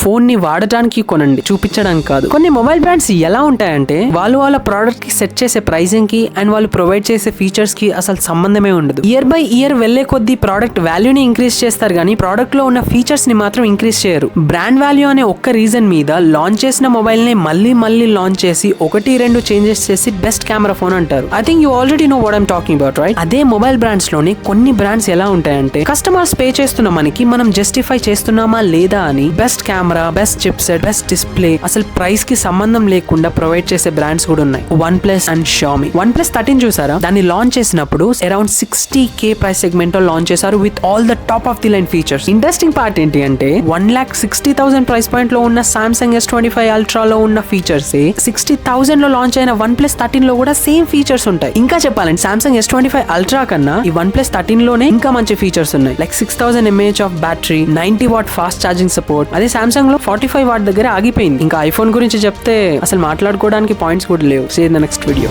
Phone ని వాడటానికి కొనండి, చూపించడానికి కాదు. కొన్ని మొబైల్ బ్రాండ్స్ ఎలా ఉంటాయంటే వాళ్ళ ప్రోడక్ట్ కి సెట్ చేసే ప్రైసింగ్ కి అండ్ వాళ్ళు ప్రొవైడ్ చేసే ఫీచర్స్ కి అసలు సంబంధమే ఉండదు. ఇయర్ బై ఇయర్ వెళ్లే కొద్దీ ప్రోడక్ట్ వాల్యూని ఇంక్రీజ్ చేస్తారు కానీ ప్రోడక్ట్ లో ఉన్న ఫీచర్స్ ని మాత్రం ఇంక్రీజ్ చేయరు. బ్రాండ్ వాల్యూ అనే ఒక్క రీజన్ మీద లాంచ్ చేసిన మొబైల్ ని మళ్ళీ లాంచ్ చేసి 1-2 చేంజెస్ చేసి బెస్ట్ కెమెరా ఫోన్ అంటారు. I think you already know what I'm talking about, right? అదే మొబైల్ బ్రాండ్స్ లోని కొన్ని బ్రాండ్స్ ఎలా ఉంటాయంటే కస్టమర్స్ పే చేస్తున్న మనకి మనం జస్టిఫై చేస్తున్నామా లేదా అని best camera, best chipset, best display, అసలు ప్రైస్ కి సంబంధం లేకుండా ప్రొవైడ్ చేసే బ్రాండ్స్ కూడా ఉన్నాయి. OnePlus and Xiaomi. OnePlus 13 చూసారా? దాన్ని లాంచ్ చేసినప్పుడు అరౌండ్ 60K ప్రైస్ సెగ్మెంట్ లో లాంచ్ చేశారు with all the top of the line features. Interesting part ఏంటి అంటే 1,60,000 ప్రైస్ పాయింట్ లో ఉన్న Samsung S25 Ultra లో ఉన్న ఫీచర్స్ 60,000 లో లాంచ్ అయిన OnePlus 13 లో కూడా సేమ్ ఫీచర్స్ ఉంటాయి. ఇంకా చెప్పాలంటే Samsung S25 Ultra కన్నా ఈ OnePlus 13 లోనే ఇంకా మంచి ఫీచర్స్ ఉన్నాయి. Like 6000 mAh of battery, 90 watt fast charging support. అదే Samsung లో 45 వాట్ దగ్గర ఆగిపోయింది. ఇంకా ఐఫోన్ గురించి చెప్తే అసలు మాట్లాడుకోవడానికి పాయింట్స్ కూడా లేవు. See in the next video.